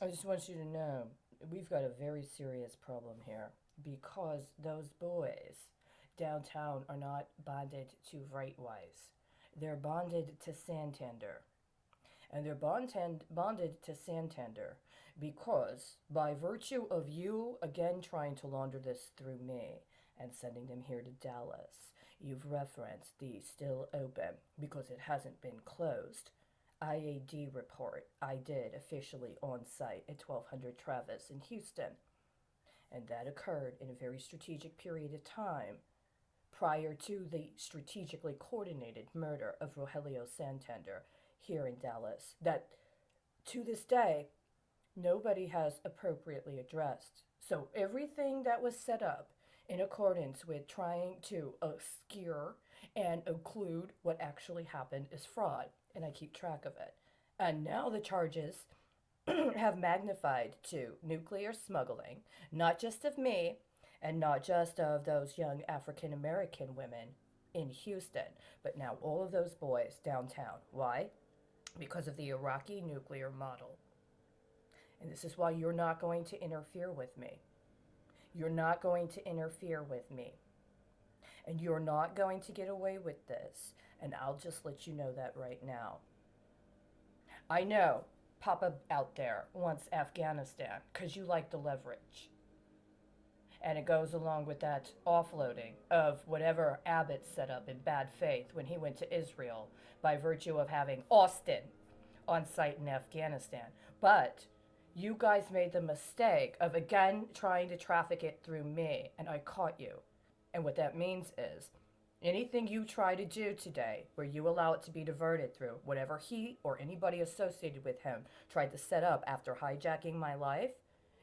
I just want you to know we've got a very serious problem here because those boys downtown are not bonded to Rightwise. They're bonded to Santander. And they're bonded to Santander because, by virtue of you again trying to launder this through me and sending them here to Dallas, you've referenced the still open because it hasn't been closed IAD report I did officially on site at 1200 Travis in Houston. And that occurred in a very strategic period of time prior to the strategically coordinated murder of Rogelio Santander here in Dallas that to this day nobody has appropriately addressed. So everything that was set up in accordance with trying to obscure and occlude what actually happened is fraud, and I keep track of it. And now the charges have magnified to nuclear smuggling, not just of me and not just of those young African American women in Houston, but now all of those boys downtown. Why? Because of the Iraqi nuclear model. And this is why you're not going to interfere with me. You're not going to interfere with me. And you're not going to get away with this. And I'll just let you know that right now. I know Papa out there wants Afghanistan because you like the leverage. And it goes along with that offloading of whatever Abbott set up in bad faith when he went to Israel by virtue of having Austin on site in Afghanistan. But you guys made the mistake of again trying to traffic it through me, and I caught you. And what that means is anything you try to do today where you allow it to be diverted through whatever he or anybody associated with him tried to set up after hijacking my life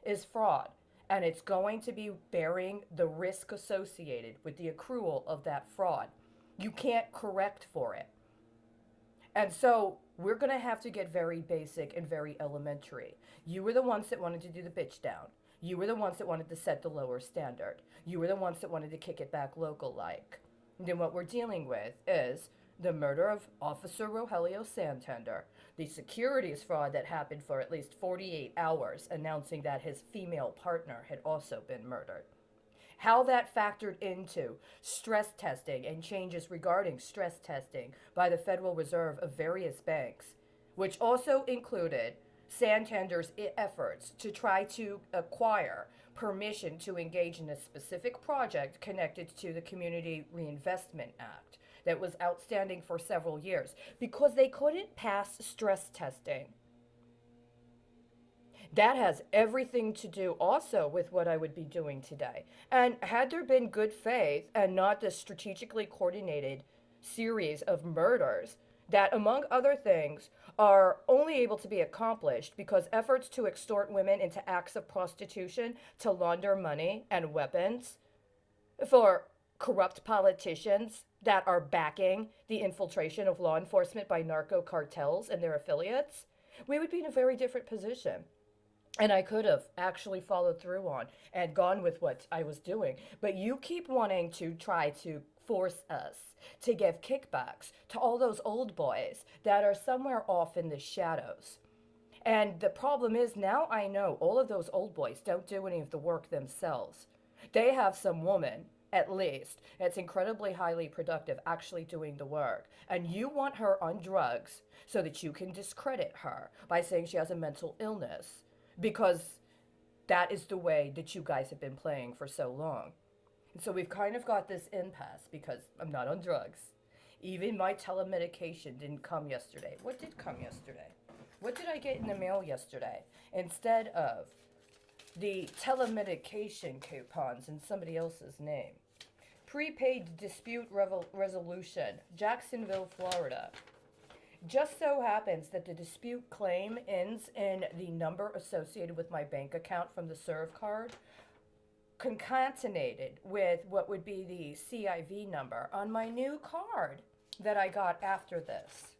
is fraud. And it's going to be bearing the risk associated with the accrual of that fraud. You can't correct for it. And so we're going to have to get very basic and very elementary. You were the ones that wanted to do the bitch down. You were the ones that wanted to set the lower standard. You were the ones that wanted to kick it back local like. Then what we're dealing with is the murder of Officer Rogelio Santander, the securities fraud that happened for at least 48 hours, announcing that his female partner had also been murdered. How that factored into stress testing and changes regarding stress testing by the Federal Reserve of various banks, which also included Santander's efforts to try to acquire permission to engage in a specific project connected to the Community Reinvestment Act that was outstanding for several years because they couldn't pass stress testing. That has everything to do also with what I would be doing today. And had there been good faith and not this strategically coordinated series of murders that, among other things, are only able to be accomplished because efforts to extort women into acts of prostitution to launder money and weapons for corrupt politicians that are backing the infiltration of law enforcement by narco cartels and their affiliates, we would be in a very different position. And I could have actually followed through on and gone with what I was doing. But you keep wanting to try to force us to give kickbacks to all those old boys that are somewhere off in the shadows. And the problem is now I know all of those old boys don't do any of the work themselves. They have some woman, at least, that's incredibly highly productive actually doing the work. And you want her on drugs so that you can discredit her by saying she has a mental illness because that is the way that you guys have been playing for so long. And so we've kind of got this impasse because I'm not on drugs. Even my telemedication didn't come yesterday. What did come yesterday? What did I get in the mail yesterday? Instead of the telemedication coupons in somebody else's name. Prepaid dispute resolution, Jacksonville, Florida. Just so happens that the dispute claim ends in the number associated with my bank account from the serve card, concatenated with what would be the CIV number on my new card that I got after this.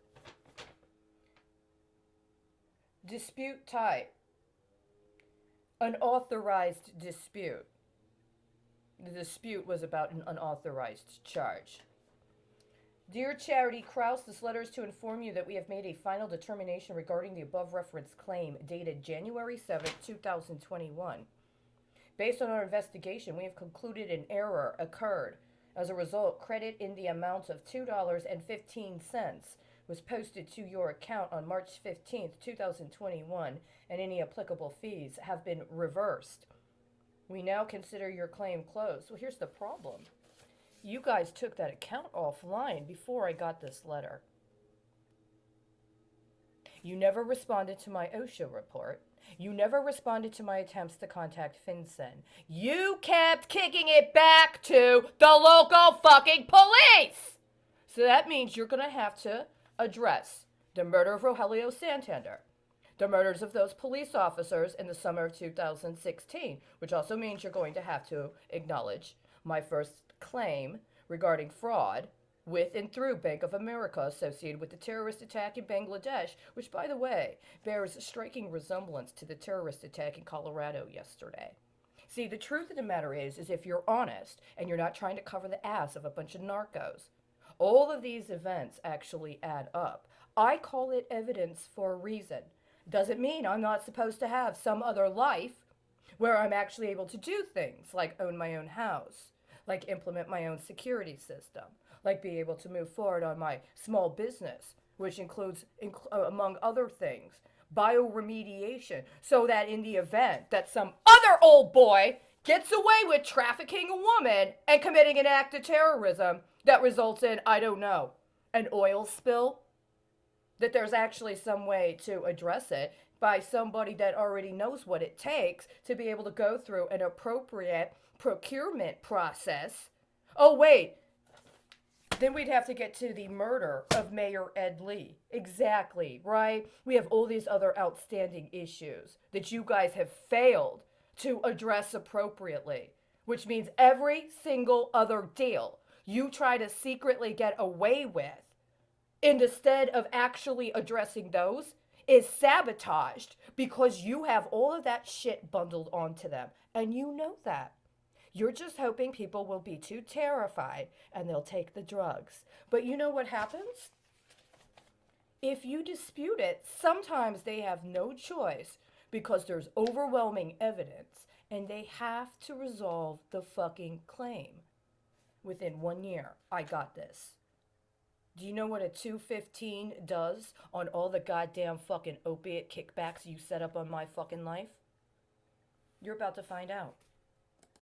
Dispute type, unauthorized dispute. The dispute was about an unauthorized charge. Dear Charity Kraus, this letter is to inform you that we have made a final determination regarding the above referenced claim dated January 7th, 2021. Based on our investigation, we have concluded an error occurred. As a result, credit in the amount of $2.15 was posted to your account on March 15th, 2021, and any applicable fees have been reversed. We now consider your claim closed. Well, here's the problem. You guys took that account offline before I got this letter. You never responded to my OSHA report. You never responded to my attempts to contact FinCEN. You kept kicking it back to the local fucking police! So that means you're going to have to address the murder of Rogelio Santander, the murders of those police officers in the summer of 2016, which also means you're going to have to acknowledge my first claim regarding fraud with and through Bank of America associated with the terrorist attack in Bangladesh, which, by the way, bears a striking resemblance to the terrorist attack in Colorado yesterday. See, the truth of the matter is if you're honest and you're not trying to cover the ass of a bunch of narcos, all of these events actually add up. I call it evidence for a reason. Doesn't mean I'm not supposed to have some other life where I'm actually able to do things like own my own house, like implement my own security system, like be able to move forward on my small business, which includes, among other things, bioremediation, so that in the event that some other old boy gets away with trafficking a woman and committing an act of terrorism that results in, I don't know, an oil spill, that there's actually some way to address it by somebody that already knows what it takes to be able to go through an appropriate procurement process. Oh, wait. Then we'd have to get to the murder of Mayor Ed Lee. Exactly, right? We have all these other outstanding issues that you guys have failed to address appropriately, which means every single other deal you try to secretly get away with instead of actually addressing those is sabotaged because you have all of that shit bundled onto them. And you know that. You're just hoping people will be too terrified and they'll take the drugs. But you know what happens? If you dispute it, sometimes they have no choice because there's overwhelming evidence and they have to resolve the fucking claim. Within 1 year, I got this. Do you know what a 215 does on all the goddamn fucking opiate kickbacks you set up on my fucking life? You're about to find out.